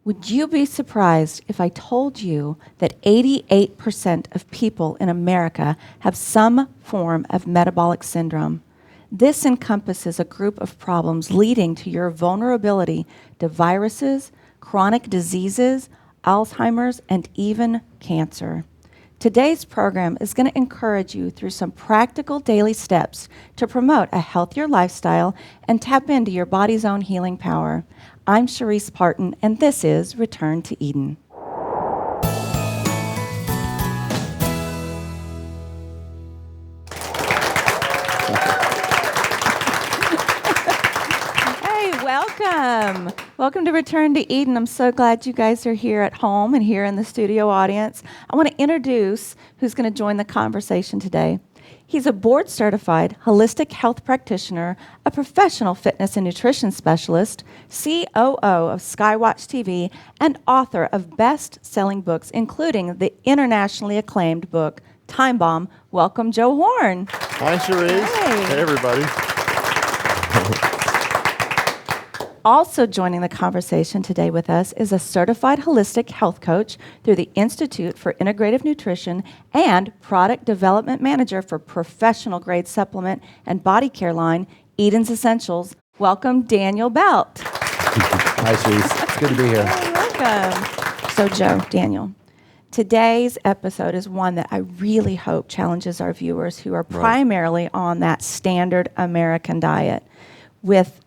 Would you be surprised if I told you that 88% of people in America have some form of metabolic syndrome? This encompasses a group of problems leading to your vulnerability to viruses, chronic diseases, Alzheimer's, and even cancer. Today's program is going to encourage you through some practical daily steps to promote a healthier lifestyle and tap into your body's own healing power. I'm Cherise Parton, and this is Return to Eden. Welcome. Welcome to Return to Eden. I'm so glad you guys are here at home and here in the studio audience. I want to introduce who's going to join the conversation today. He's a board-certified holistic health practitioner, a professional fitness and nutrition specialist, COO of Skywatch TV, and author of best-selling books, including the internationally acclaimed book, Time Bomb. Welcome, Joe Horn. Hi, Cherise. Hey, everybody. Also joining the conversation today with us is a certified holistic health coach through the Institute for Integrative Nutrition and product development manager for professional grade supplement and body care line, Eden's Essentials. Welcome, Daniel Belt. Hi, Cherise. It's good to be here. Welcome. So, Joe, Daniel, today's episode is one that I really hope challenges our viewers who are primarily on that standard American diet with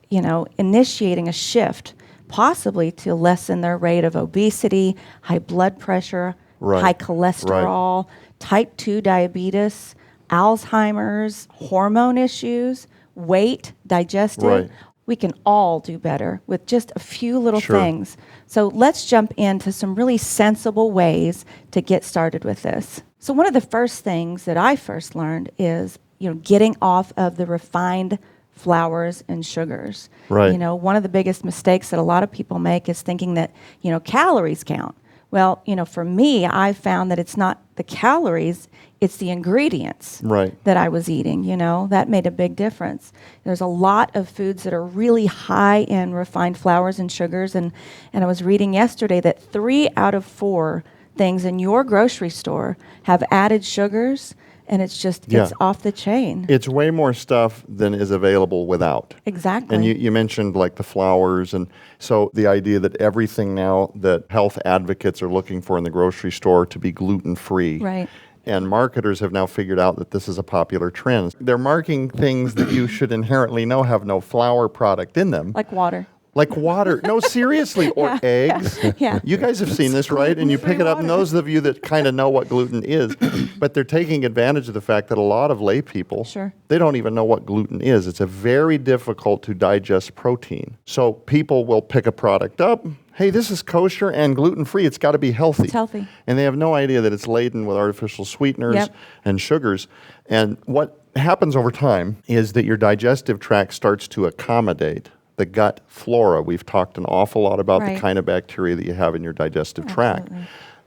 initiating a shift, possibly to lessen their rate of obesity, high blood pressure, high cholesterol, type 2 diabetes, Alzheimer's, hormone issues, weight, digestive. We can all do better with just a few little things. So let's jump into some really sensible ways to get started with this. So one of the first things that I first learned is, getting off of the refined flours and sugars. One of the biggest mistakes that a lot of people make is thinking that, calories count. Well, for me, I found that it's not the calories, it's the ingredients that I was eating, that made a big difference. There's a lot of foods that are really high in refined flours and sugars, and I was reading yesterday that 3 out of 4 things in your grocery store have added sugars. And it's off the chain. It's way more stuff than is available without. Exactly. And you mentioned like the flours. And so the idea that everything now that health advocates are looking for in the grocery store to be gluten-free. Right. And marketers have now figured out that this is a popular trend. They're marking things that you should inherently know have no flour product in them. Like water. Like water. No, seriously. Or eggs. Yeah. You guys have seen this, right? And you pick it up, and those of you that kind of know what gluten is, but they're taking advantage of the fact that a lot of lay people, they don't even know what gluten is. It's a very difficult to digest protein. So people will pick a product up. Hey, this is kosher and gluten-free. It's got to be healthy. It's healthy. And they have no idea that it's laden with artificial sweeteners and sugars. And what happens over time is that your digestive tract starts to accommodate the gut flora. We've talked an awful lot about the kind of bacteria that you have in your digestive tract.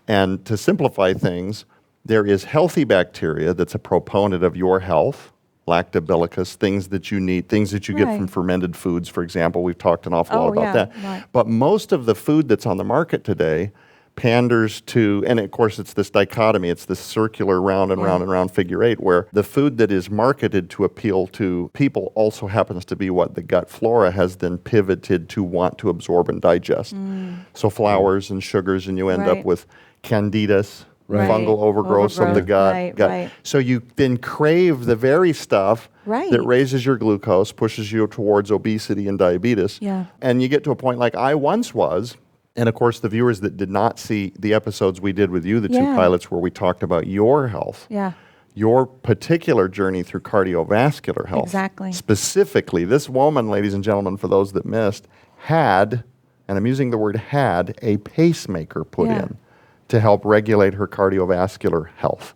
And to simplify things, there is healthy bacteria that's a proponent of your health, lactobacillus, things that you need, things that you get from fermented foods, for example. We've talked an awful lot about that. Right. But most of the food that's on the market today panders to, and of course it's this dichotomy, it's this circular round and round and round figure 8, where the food that is marketed to appeal to people also happens to be what the gut flora has then pivoted to want to absorb and digest. So flours and sugars, and you end up with candidas, fungal overgrowth of the gut. So you then crave the very stuff that raises your glucose, pushes you towards obesity and diabetes. And you get to a point like I once was. And, of course, the viewers that did not see the episodes we did with you, the 2 pilots where we talked about your health, your particular journey through cardiovascular health. Exactly. Specifically, this woman, ladies and gentlemen, for those that missed, had, and I'm using the word had, a pacemaker put in to help regulate her cardiovascular health.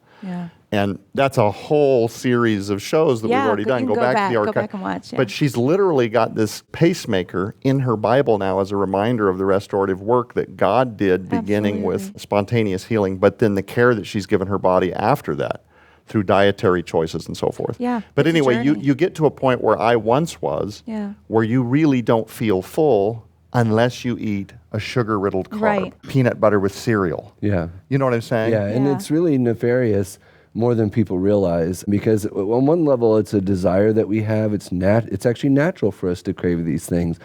And that's a whole series of shows that we've already done. Go back to the archive. Go back and watch. But she's literally got this pacemaker in her Bible now as a reminder of the restorative work that God did, beginning with spontaneous healing, but then the care that she's given her body after that through dietary choices and so forth. But anyway, you get to a point where I once was, where you really don't feel full unless you eat a sugar-riddled carb, Right. peanut butter with cereal. Yeah. You know what I'm saying? Yeah, and Yeah. it's really nefarious more than people realize, because on one level it's a desire that we have. It's actually natural for us to crave these things.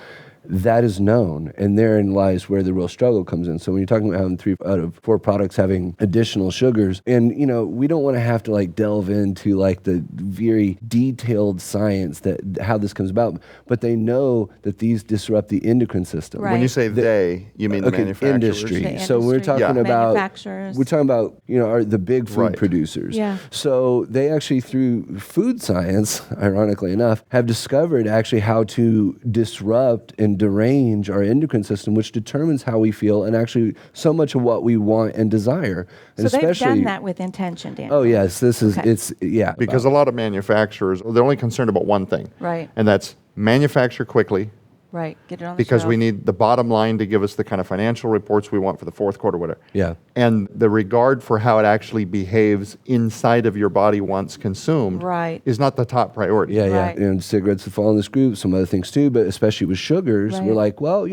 That is known, and therein lies where the real struggle comes in. So when you're talking about having 3 out of 4 products having additional sugars, and we don't want to have to like delve into like the very detailed science that how this comes about, but they know that these disrupt the endocrine system. Right. When you say they, you mean the manufacturers? Industry. The So we're industry, talking Yeah. about manufacturers. we're talking about the big food Right. producers. Yeah. So they actually, through food science, ironically enough, have discovered actually how to disrupt and derange our endocrine system, which determines how we feel and actually so much of what we want and desire. And So they've especially, done that with intention, Daniel. oh yes, this is Okay. it's yeah. Because a lot of manufacturers, they're only concerned about one thing. Right. And that's manufacture quickly, Right. Get it on the because shelf. we need the bottom line to give us the kind of financial reports we want for the fourth quarter, whatever. Yeah. And the regard for how it actually behaves inside of your body once consumed Right. is not the top priority. Yeah, Right. yeah. And cigarettes fall in this group, some other things too, but especially with sugars, Right. we're like, well,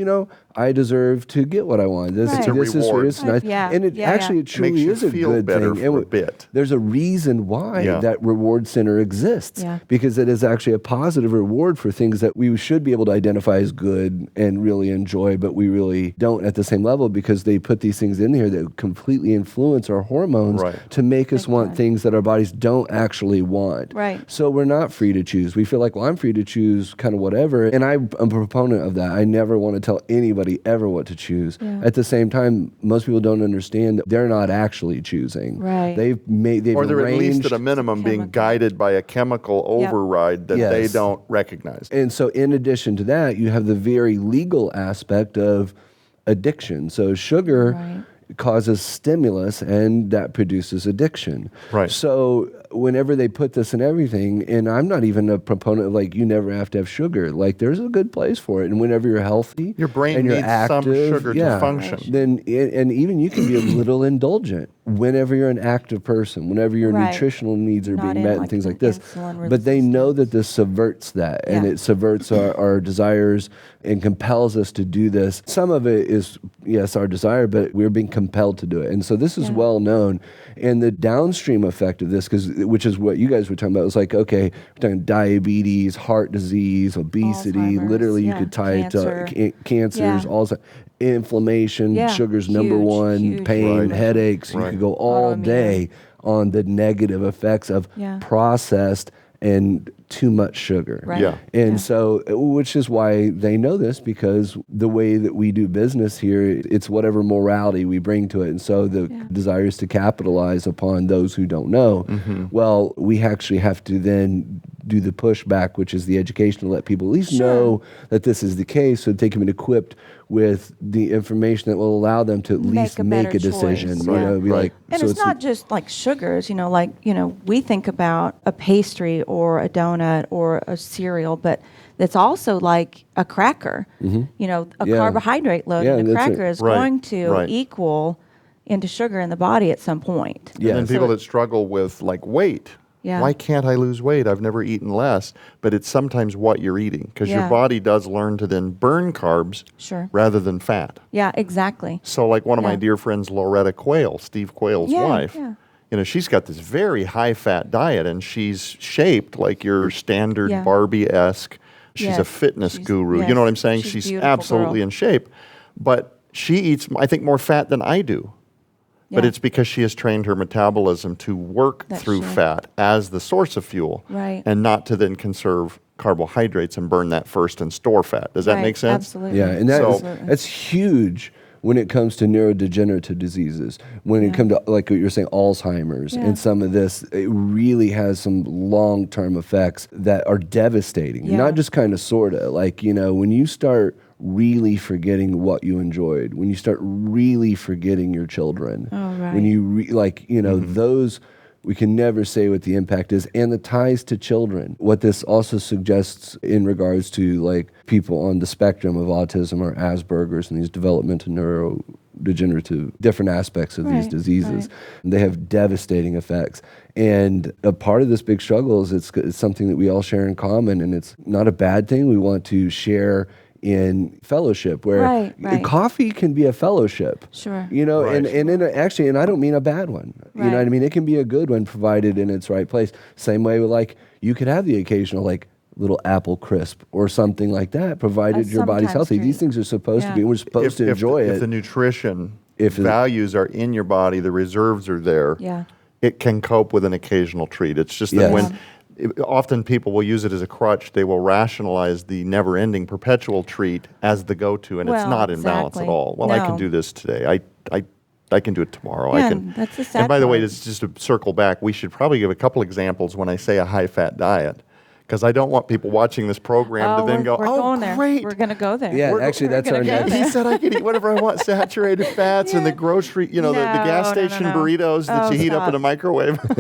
I deserve to get what I want. This, Right. It's a this reward. is nice. Yeah, And it yeah, actually yeah. it truly Makes you is a feel good better thing. for a And bit. There's a reason why Yeah. that reward center exists. Yeah. Because it is actually a positive reward for things that we should be able to identify as good and really enjoy, but we really don't at the same level, because they put these things in here that completely influence our hormones Right. to make us Big want time. things that our bodies don't actually want. Right. So we're not free to choose. We feel like, well, I'm free to choose kind of whatever. And I'm a proponent of that. I never want to tell anybody ever what to choose. Yeah. At the same time, most people don't understand that they're not actually choosing. Right. They've Or they're at least arranged. at a minimum being Chemical. guided by a chemical Yep. override that they Yes. don't recognize. And so in addition to that, you have the very legal aspect of addiction. So sugar Right. causes stimulus, and that produces addiction. Right. So whenever they put this in everything, and I'm not even a proponent of like you never have to have sugar. Like there's a good place for it, and whenever you're healthy, Your brain and you're needs some active, sugar to yeah, function. Then and even you can be a little indulgent whenever you're an active person, whenever your Right. nutritional needs are Not being in, met like, and things an like this. insulin But they know resistance. that this subverts that, and Yeah. it subverts our desires and compels us to do this. Some of it is, yes, our desire, but we're being compelled to do it. And so this is Yeah. well known. And the downstream effect of this, which is what you guys were talking about, was like, okay, we're talking diabetes, heart disease, obesity. Alzheimer's, Literally, you yeah, could tie cancer. it to cancers, Yeah. all that. Inflammation, Yeah, sugar's number huge, one, huge pain, Right. headaches. You Right. could go all Autoimmune. day on the negative effects of Yeah. processed and too much sugar. Right. Yeah. And Yeah. so, which is why they know this, because the way that we do business here, it's whatever morality we bring to it. And so the Yeah. desire is to capitalize upon those who don't know. Well, we actually have to then do the pushback, which is the education, to let people at least Sure. know that this is the case, so that they can be equipped with the information that will allow them to at least a make better a decision. choice, You yeah. know, be Right. like, And so it's not just like sugars, we think about a pastry or a donut or a cereal, but it's also like a cracker. A Yeah. carbohydrate load Yeah, in a that's it. cracker is Right, going to right. equal into sugar in the body at some point. Yeah. And then So people that struggle with like weight. Yeah. Why can't I lose weight? I've never eaten less. But it's sometimes what you're eating, because Yeah. your body does learn to then burn carbs Sure. rather than fat. Yeah, exactly. So like one of my Yeah. dear friends, Loretta Quayle, Steve Quayle's Yeah, wife, yeah. she's got this very high fat diet, and she's shaped like your standard Yeah. Barbie-esque. She's Yes, a fitness she's- guru. yes, You know what I'm saying? she's a She's beautiful absolutely girl. in shape. But she eats, I think, more fat than I do. But Yeah. it's because she has trained her metabolism to work That through she- fat as the source of fuel, Right. and not to then conserve carbohydrates and burn that first and store fat. Does that Right, make sense? Absolutely. Yeah, and So- that's huge when it comes to neurodegenerative diseases. When it Yeah. comes to, like what you're saying, Alzheimer's Yeah. and some of this, it really has some long-term effects that are devastating. Yeah. Not just kind of sorta. Like, when you start really forgetting what you enjoyed, when you start really forgetting your children, Oh, right. when you those. We can never say what the impact is, and the ties to children. What this also suggests in regards to like people on the spectrum of autism or Asperger's and these developmental neurodegenerative different aspects of these Right, diseases, right. they have devastating effects. And a part of this big struggle is it's something that we all share in common, and it's not a bad thing. We want to share in fellowship, where Right. coffee can be a fellowship. Sure. You know, Right. and I don't mean a bad one. You know Right. what I mean? It can be a good one provided in its right place. Same way with, like, you could have the occasional, like, little apple crisp or something like that, provided your body's sometimes healthy. These treat. things are supposed to Yeah. be, we're supposed to enjoy if it. the nutrition If it- values are in your body, the reserves are there. Yeah. It can cope with an occasional treat. It's just Yes. that often people will use it as a crutch. They will rationalize the never-ending perpetual treat as the go-to, and it's Well, not in balance at exactly. all. Well, I can No. do this today. I can do it tomorrow. Yeah, I and can. that's the sad And by the way, part. just to circle back, we should probably give a couple examples when I say a high-fat diet, because I don't want people watching this program to then we're, go, we're "Oh, going there. great! We're going to go there. Yeah, We're- actually, we're that's gonna our go next- there. He said I could eat whatever I want, saturated fats and the Yeah. grocery, the gas No, station no. burritos that Oh, you heat up in stop. a microwave. Oh,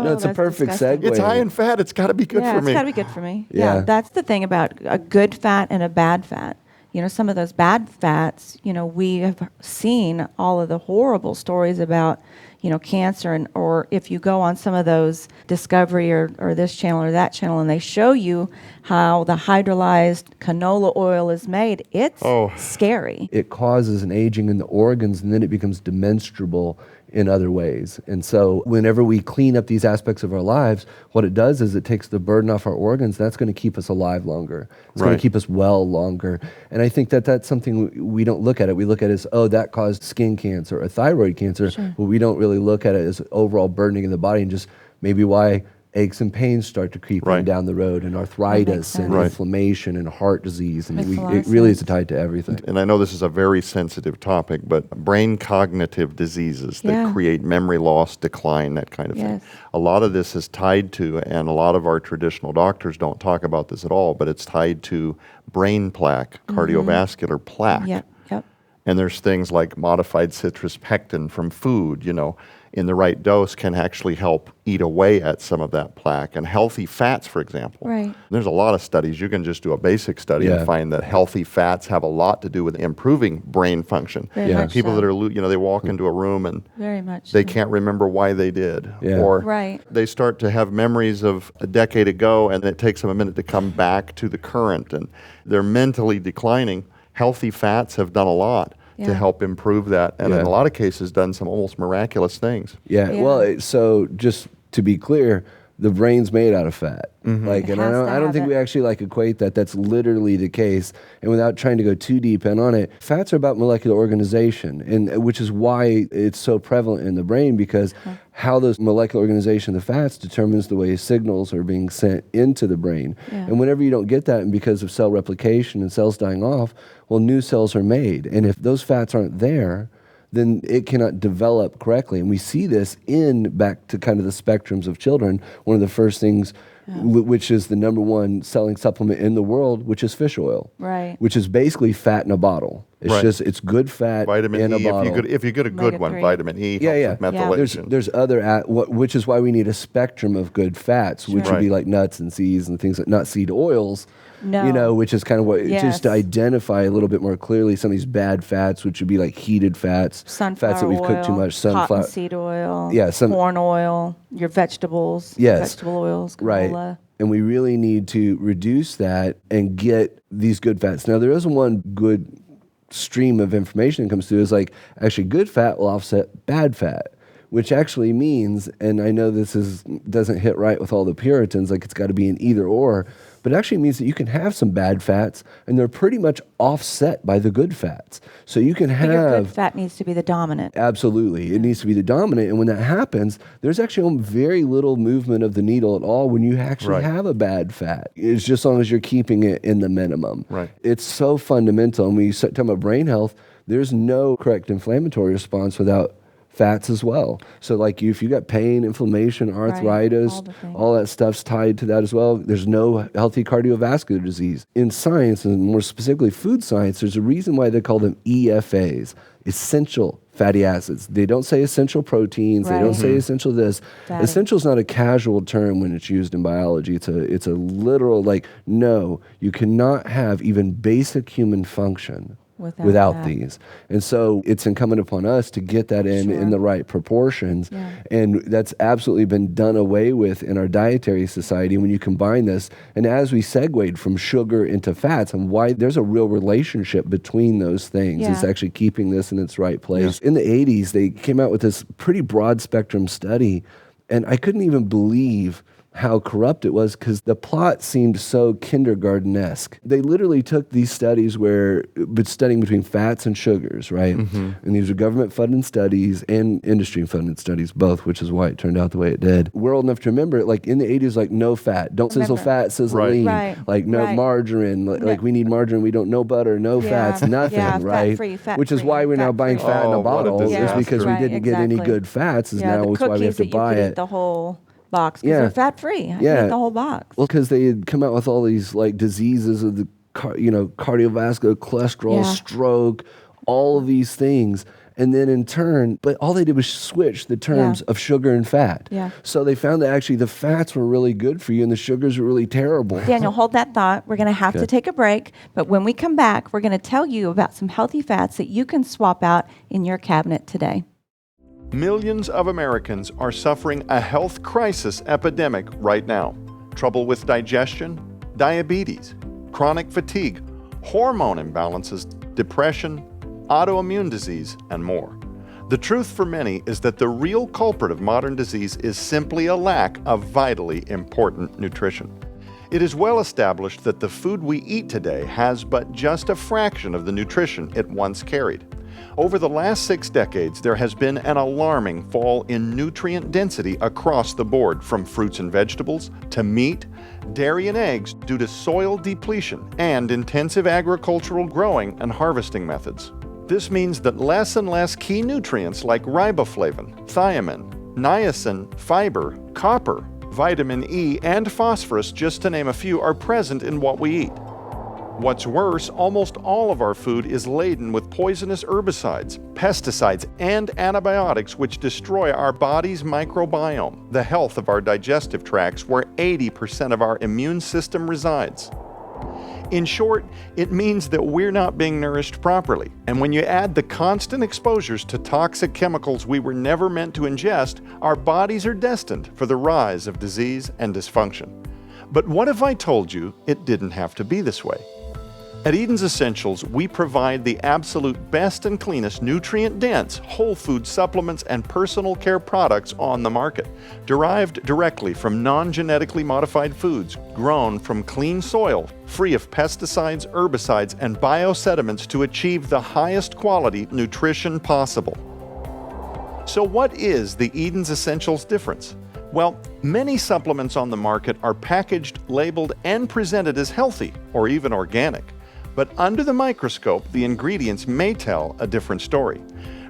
No, it's a that's perfect disgusting. segue. It's high in fat. It's got to be good Yeah, for me. it's got to be good for me. Yeah. Yeah, that's the thing about a good fat and a bad fat. You know, some of those bad fats, we have seen all of the horrible stories about, cancer, or if you go on some of those Discovery or this channel or that channel, and they show you how the hydrolyzed canola oil is made, it's scary. It causes an aging in the organs, and then it becomes demonstrable in other ways. And so whenever we clean up these aspects of our lives, what it does is it takes the burden off our organs. That's going to keep us alive longer. It's going Right. to keep us well longer. And I think that that's something we don't look at it. We look at it as, oh, that caused skin cancer or thyroid cancer. Sure. But we don't really look at it as overall burdening in the body, and just maybe why aches and pains start to creep Right. in down the road, and arthritis and sense. Right. inflammation and heart disease. And Makes a lot it of really is sense. tied to everything. And I know this is a very sensitive topic, but brain cognitive diseases that Yeah. create memory loss, decline, that kind of Yes. thing. A lot of this is tied to, and a lot of our traditional doctors don't talk about this at all, but it's tied to brain plaque, cardiovascular plaque. Yep. And there's things like modified citrus pectin from food, in the right dose can actually help eat away at some of that plaque. And healthy fats, for example. Right. There's a lot of studies. You can just do a basic study Yeah. and find that healthy fats have a lot to do with improving brain function. Very Yeah. much People so. that are, they walk into a room and Very much they so. can't remember why they did. Yeah. Or Right. they start to have memories of a decade ago, and it takes them a minute to come back to the current. And they're mentally declining. Healthy fats have done a lot to Yeah. help improve that, and in Yeah. a lot of cases done some almost miraculous things. Yeah. Yeah. Well, so just to be clear, the brain's made out of fat. Like, It and has to I don't have think it. we actually equate that. That's literally the case. And without trying to go too deep in on it, fats are about molecular organization, and which is why it's so prevalent in the brain, because how those molecular organization of the fats determines the way signals are being sent into the brain. Yeah. And whenever you don't get that, and because of cell replication and cells dying off, well, new cells are made. And if those fats aren't there, then it cannot develop correctly. And we see this back to kind of the spectrums of children. One of the first things, which is the number one selling supplement in the world, which is fish oil. Right. Which is basically fat in a bottle. It's Right. it's good fat Vitamin in a E, bottle. if you get a good one, Omega-3. vitamin E Yeah, helps with Yeah. methylation. There's other, which is why we need a spectrum of good fats, which Sure. would be Right. like nuts and seeds and things like not seed oils. No. Which is kind of what, just to Yes. identify a little bit more clearly some of these bad fats, which would be like heated fats, Sunflower fats that we've cooked too oil, much, sunflower. cottonseed oil, Yeah, corn oil, your vegetables, Yes. vegetable oils, Right. canola. And we really need to reduce that and get these good fats. Now, there is one good stream of information that comes through, is like actually good fat will offset bad fat, which actually means, and I know this doesn't hit right with all the Puritans, like it's got to be an either or, but it actually means that you can have some bad fats and they're pretty much offset by the good fats. So you can But your good have fat needs to be the dominant. Absolutely. It needs to be the dominant. And when that happens, there's actually very little movement of the needle at all when you actually Right. have a bad fat. It's just as long as you're keeping it in the minimum. Right. It's so fundamental. And when you talk about brain health, there's no correct inflammatory response without fats as well. So like if you got pain, inflammation, arthritis, all the things. all that stuff's tied to that as well. There's no healthy cardiovascular disease. In science, and more specifically food science, there's a reason why they call them EFAs, essential fatty acids. They don't say essential proteins. They Right. don't say essential this. Fatty. Essential is not a casual term when it's used in biology. It's a literal, like, no, you cannot have even basic human function without that. these. And so it's incumbent upon us to get that in the right proportions. Yeah. And that's absolutely been done away with in our dietary society when you combine this. And as we segued from sugar into fats, and why there's a real relationship between those things, Yeah. is actually keeping this in its right place. In the 80s, they came out with this pretty broad spectrum study, and I couldn't even believe how corrupt it was because the plot seemed so kindergarten-esque. They literally took these studies but studying between fats and sugars, right? And these are government-funded studies and industry-funded studies, both, which is why it turned out the way it did. We're old enough to remember it, like in the 80s, like no fat, don't sizzle fat, sizzle Right. lean. Right. Like no Right. margarine, like we need margarine, we don't know butter, no fats, nothing, Yeah, right? fat-free, Which is why we're now buying fat-free. fat in Oh, a what a bottle, is disaster. because we Right, didn't get any exactly. good fats, is Yeah, now the it's why we have cookies to that you buy could it. eat the whole box because Yeah. they're fat-free. I Yeah. eat the whole box. Well, because they had come out with all these like diseases of the cardiovascular, cholesterol, Yeah. stroke, all of these things. And then in turn, but all they did was switch the terms of sugar and fat. Yeah. So they found that actually the fats were really good for you and the sugars were really terrible. Daniel, hold that thought. We're going to have to take a break, but when we come back, we're going to tell you about some healthy fats that you can swap out in your cabinet today. Millions of Americans are suffering a health crisis epidemic right now. Trouble with digestion, diabetes, chronic fatigue, hormone imbalances, depression, autoimmune disease, and more. The truth for many is that the real culprit of modern disease is simply a lack of vitally important nutrition. It is well established that the food we eat today has but just a fraction of the nutrition it once carried. Over the last 6 decades, there has been an alarming fall in nutrient density across the board, from fruits and vegetables to meat, dairy, and eggs, due to soil depletion and intensive agricultural growing and harvesting methods. This means that less and less key nutrients like riboflavin, thiamine, niacin, fiber, copper, vitamin E, and phosphorus, just to name a few, are present in what we eat. What's worse, almost all of our food is laden with poisonous herbicides, pesticides, and antibiotics which destroy our body's microbiome, the health of our digestive tracts, where 80% of our immune system resides. In short, it means that we're not being nourished properly. And when you add the constant exposures to toxic chemicals we were never meant to ingest, our bodies are destined for the rise of disease and dysfunction. But what if I told you it didn't have to be this way? At Eden's Essentials, we provide the absolute best and cleanest nutrient-dense whole food supplements and personal care products on the market, derived directly from non-genetically modified foods, grown from clean soil, free of pesticides, herbicides, and biosediments to achieve the highest quality nutrition possible. So what is the Eden's Essentials difference? Well, many supplements on the market are packaged, labeled, and presented as healthy or even organic. But under the microscope, the ingredients may tell a different story.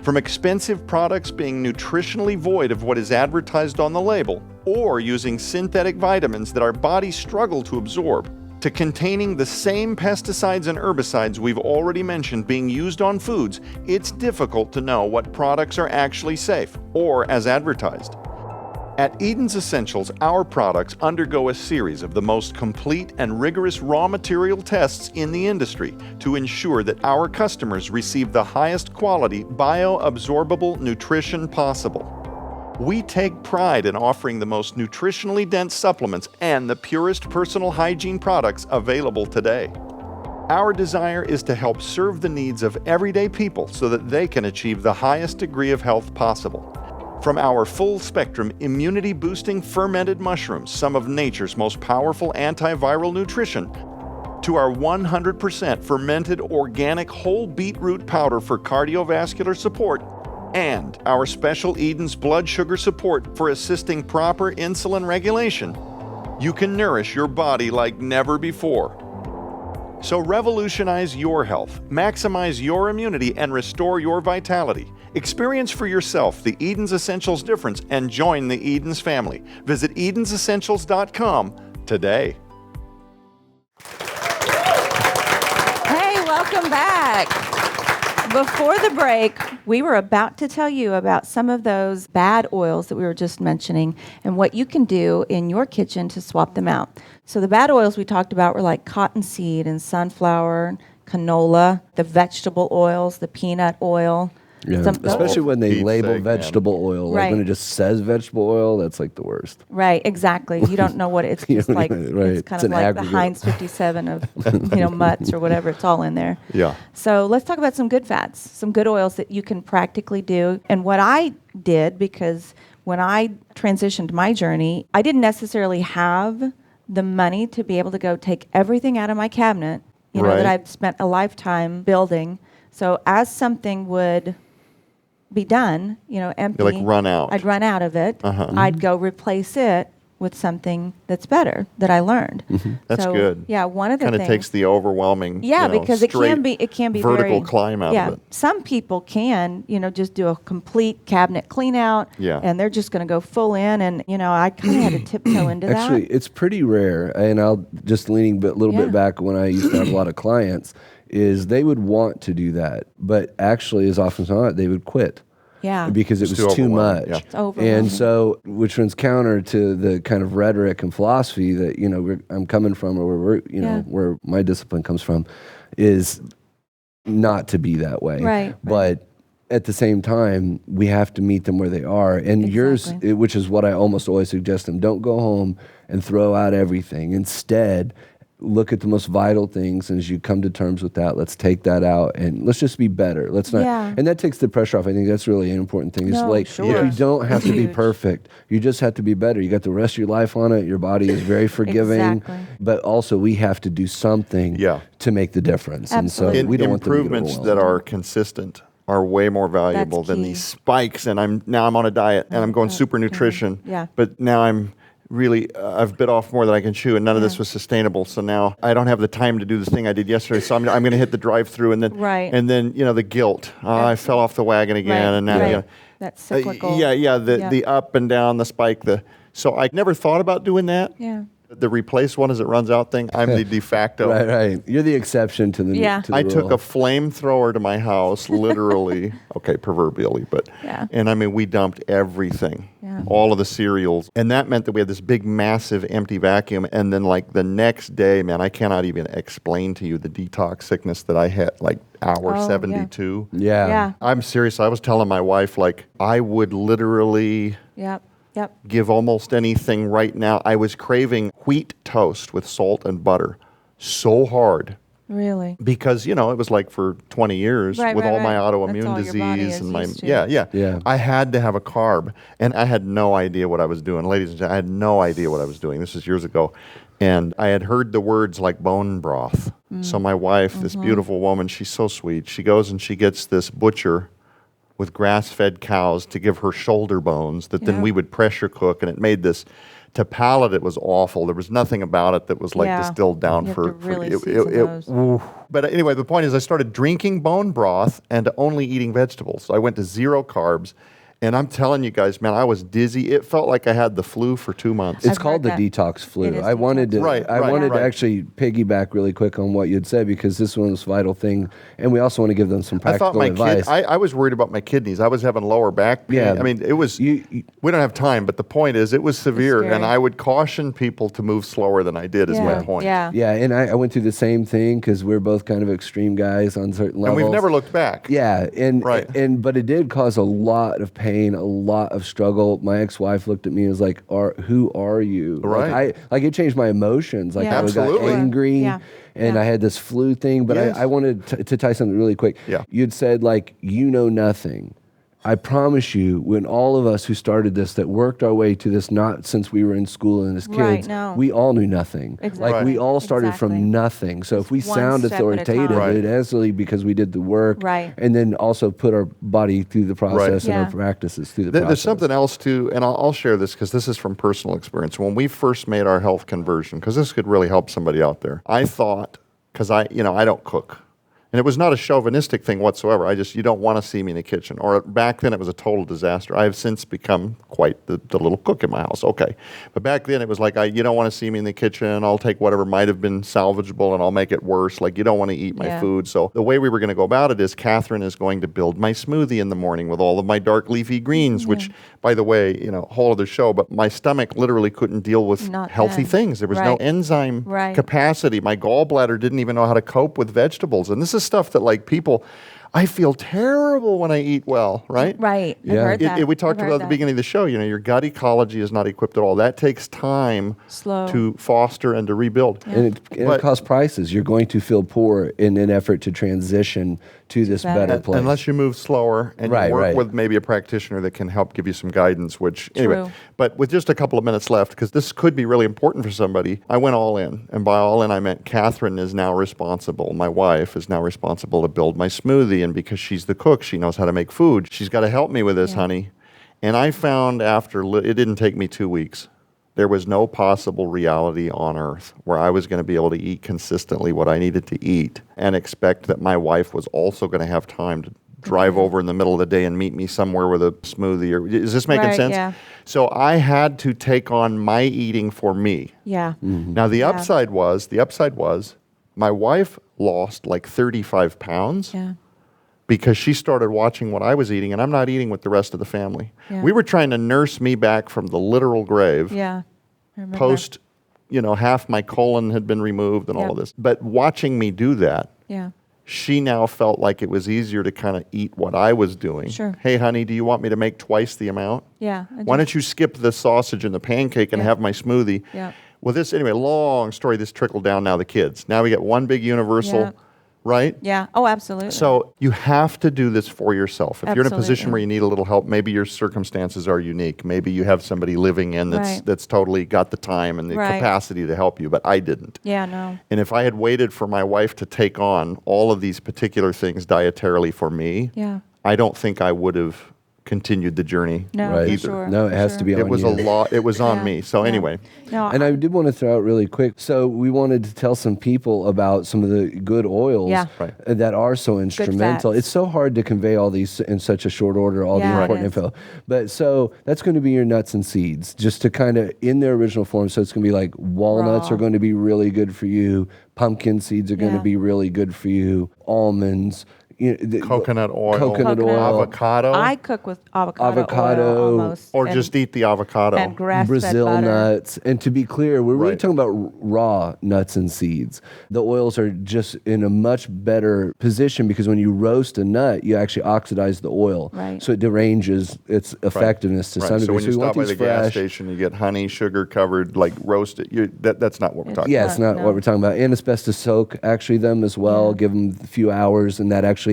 From expensive products being nutritionally void of what is advertised on the label, or using synthetic vitamins that our bodies struggle to absorb, to containing the same pesticides and herbicides we've already mentioned being used on foods, it's difficult to know what products are actually safe or as advertised. At Eden's Essentials, our products undergo a series of the most complete and rigorous raw material tests in the industry to ensure that our customers receive the highest quality bioabsorbable nutrition possible. We take pride in offering the most nutritionally dense supplements and the purest personal hygiene products available today. Our desire is to help serve the needs of everyday people so that they can achieve the highest degree of health possible. From our full-spectrum immunity-boosting fermented mushrooms, some of nature's most powerful antiviral nutrition, to our 100% fermented organic whole beetroot powder for cardiovascular support, and our special Eden's blood sugar support for assisting proper insulin regulation, you can nourish your body like never before. So revolutionize your health, maximize your immunity, and restore your vitality. Experience for yourself the Eden's Essentials difference and join the Eden's family. Visit edensessentials.com today. Hey, welcome back. Before the break, we were about to tell you about some of those bad oils that we were just mentioning and what you can do in your kitchen to swap them out. So the bad oils we talked about were like cottonseed and sunflower, canola, the vegetable oils, the peanut oil. Yeah. Some- Especially when they Pete's label sake, man. vegetable oil. Like Right. when it just says vegetable oil, that's like the worst. Right, exactly. You don't know what it's You just don't like. even- right. It's kind It's of an like aggregate. the Heinz 57 of mutts or whatever. It's all in there. Yeah. So let's talk about some good fats, some good oils that you can practically do. And what I did, because when I transitioned my journey, I didn't necessarily have the money to be able to go take everything out of my cabinet, that Right. I've spent a lifetime building. So as something would be done, empty. You like run out. I'd run out of it. Uh-huh. I'd go replace it with something that's better that I learned. That's So, good. Yeah, one of the Kind of things. takes the overwhelming, Because it can straight be vertical very, climb out yeah. of it. Some people can, just do a complete cabinet clean out. Yeah. And they're just going to go full in, and I kind of had to tiptoe into Actually, that. it's pretty rare, and I'll just leaning a little Yeah. bit back when I used to have a lot of clients, is they would want to do that, but actually, as often as not, they would quit. Yeah. Because it It's was too too much. overwhelming, yeah. It's overwhelming. And so, which runs counter to the kind of rhetoric and philosophy that I'm coming from, or where my discipline comes from, is not to be that way. Right. But at the same time, we have to meet them where they are. And yours, Exactly. which is what I almost always suggest them, don't go home and throw out everything. Instead, look at the most vital things, and as you come to terms with that, let's take that out and let's just be better. Let's not, Yeah. and that takes the pressure off. I think that's really an important thing. It's No, like sure. you don't have to be Huge. perfect. You just have to be better. You got the rest of your life on it. Your body is very forgiving, Exactly. but also we have to do something Yeah. to make the difference. And so Absolutely. we don't want them to get Improvements that overwhelmed. are consistent are way more valuable than key. these spikes. And I'm on a diet and I'm going super nutrition. Yeah. But now I'm really I've bit off more than I can chew, and none of this was sustainable. So now I don't have the time to do this thing I did yesterday. So I'm going to hit the drive-through, and then Right. and then the guilt. I fell off the wagon again, and now Right. That's cyclical. the up and down, the spike. So I never thought about doing that. Yeah. The replace one as it runs out thing. I'm the de facto. Right. You're the exception to the Yeah. to the I took rule. a flamethrower to my house, literally. Okay, proverbially, but Yeah. and I mean we dumped everything, Yeah. all of the cereals, and that meant that we had this big, massive, empty vacuum. And then like the next day, man, I cannot even explain to you the detox sickness that I had, like hour Oh, yeah. 72. Yeah. Yeah. I'm serious. I was telling my wife like I would literally Yep. Yep. give almost anything right now. I was craving wheat toast with salt and butter so hard. Really. Because it was like for 20 years Right, with right, all my right. autoimmune That's all your body disease is and my used to. Yeah. I had to have a carb, and I had no idea what I was doing, ladies and gentlemen. I had no idea what I was doing. This was years ago, and I had heard the words like bone broth. So my wife, this beautiful woman, she's so sweet. She goes and she gets this butcher with grass-fed cows to give her shoulder bones that then Yeah. we would pressure cook, and it made this. To palate, it was awful. There was nothing about it that was like Yeah. distilled down You have for. to really it- season those. oof. But anyway, the point is, I started drinking bone broth and only eating vegetables. So I went to 0 carbs, and I'm telling you guys, man, I was dizzy. It felt like I had the flu for 2 months. It's I've called the heard that. detox flu. It is I wanted to, detox. Right, I right, wanted right. to actually piggyback really quick on what you'd said, because this one was a vital thing, and we also want to give them some I thought practical advice. I was worried about my kidneys. I was having lower back pain. Yeah. I mean, it was. You- we don't have time, but the point is, it was severe, scary. and I would caution people to move slower than I did. Is my point. Yeah. Yeah, and I went through the same thing because we're both kind of extreme guys on certain And levels. we've never looked back. Yeah, and Right. but it did cause a lot of pain, a lot of struggle. My ex-wife looked at me and was like, "Who are you?" Right. Like it changed my emotions. Like Yeah. I got Absolutely. angry, Yeah. and Yeah. I had this flu thing. But Yes. I wanted to tie something really quick. Yeah. You'd said like, "You know nothing." I promise you, when all of us who started this, that worked our way to this, not since we were in school and as Right, kids, no. we all knew nothing. Exactly. Like we all started Exactly. from nothing. So if we One sound step at a authoritative, time. Right. it is really because we did the work, Right. and then also put our body through the process and Yeah. our practices through the There's process. something else too, and I'll share this because this is from personal experience. When we first made our health conversion, because this could really help somebody out there, I thought, because I don't cook. And it was not a chauvinistic thing whatsoever. You don't want to see me in the kitchen. Or back then it was a total disaster. I have since become quite the little cook in my house. Okay. But back then it was like, you don't want to see me in the kitchen. I'll take whatever might have been salvageable and I'll make it worse. Like, you don't want to eat my food. So the way we were going to go about it is Catherine is going to build my smoothie in the morning with all of my dark leafy greens, which, by the way, whole other show, but my stomach literally couldn't deal with healthy things. There was no enzyme capacity. My gallbladder didn't even know how to cope with vegetables. And this is stuff that, like, people, I feel terrible when I eat well, right? Right. Yeah. I've heard that. We talked about at the beginning of the show, your gut ecology is not equipped at all. That takes time to foster and to rebuild. Yeah. And it costs prices. You're going to feel poor in an effort to transition to this better place. Unless you move slower and you work with maybe a practitioner that can help give you some guidance, anyway. But with just a couple of minutes left, because this could be really important for somebody, I went all in. And by all in, I meant Catherine is now responsible. My wife is now responsible to build my smoothie. And because she's the cook, she knows how to make food. She's got to help me with this, honey. And I found it didn't take me 2 weeks. There was no possible reality on earth where I was going to be able to eat consistently what I needed to eat and expect that my wife was also going to have time to drive over in the middle of the day and meet me somewhere with a smoothie. Is this making sense? Yeah. So I had to take on my eating for me. Yeah. Mm-hmm. Now the upside was my wife lost like 35 pounds. Yeah. Because she started watching what I was eating, and I'm not eating with the rest of the family. Yeah. We were trying to nurse me back from the literal grave. Yeah. I remember. Post, half my colon had been removed and all of this. But watching me do that, she now felt like it was easier to kind of eat what I was doing. Sure. Hey, honey, do you want me to make twice the amount? Yeah. Why don't you skip the sausage and the pancake and have my smoothie? Yeah. Well, long story, this trickled down now the kids. Now we get one big universal, right? Yeah. Oh, absolutely. So you have to do this for yourself. If you're in a position Absolutely. where you need a little help, maybe your circumstances are unique. Maybe you have somebody living in that's totally got the time and the capacity to help you, but I didn't. Yeah, no. And if I had waited for my wife to take on all of these particular things dietarily for me, I don't think I would have continued the journey either. Sure. No, it has to be on you. It was a lot. It was on me. So anyway. No, And I did want to throw out really quick. So we wanted to tell some people about some of the good oils that are so instrumental. fats. It's so hard to convey all these in such a short order, all the Yeah, it important is. info. But so that's going to be your nuts and seeds, just to kind of in their original form. So it's going to be like walnuts Raw. are going to be really good for you. Pumpkin seeds are going to be really good for you. Almonds. Coconut oil. Coconut oil. Avocado. I cook with avocado Avocado. oil almost. or and- just eat the avocado. and grass-fed Brazil butter. nuts. And to be clear, we're really Right. talking about raw nuts and seeds. The oils are just in a much better position because when you roast a nut, you actually oxidize the oil. Right. So it deranges its effectiveness to some Right. degree. So when you we want stop by the these gas fresh. station, you get honey, sugar covered, like roasted. That's not what we're talking Yeah, about. it's not No. what we're talking about. And it's best to soak actually them as well. Yeah. Give them a few hours, and that actually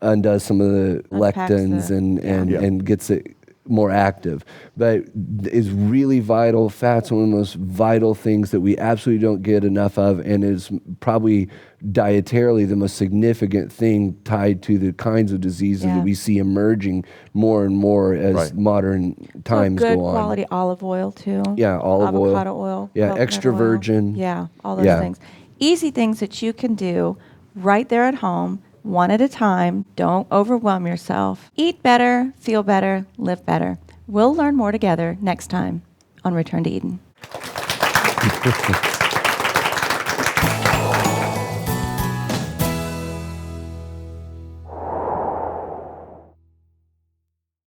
undoes some of the Unpacks lectins the- and gets it more active. But it's really vital. Fat's one of the most vital things that we absolutely don't get enough of, and is probably dietarily the most significant thing tied to the kinds of diseases that we see emerging more and more as modern times good go on. quality olive oil too. Yeah, olive oil. Avocado oil. Yeah, coconut extra oil. virgin. Yeah, all those Yeah. things. Easy things that you can do right there at home, one at a time. Don't overwhelm yourself. Eat better, feel better, live better. We'll learn more together next time on Return to Eden.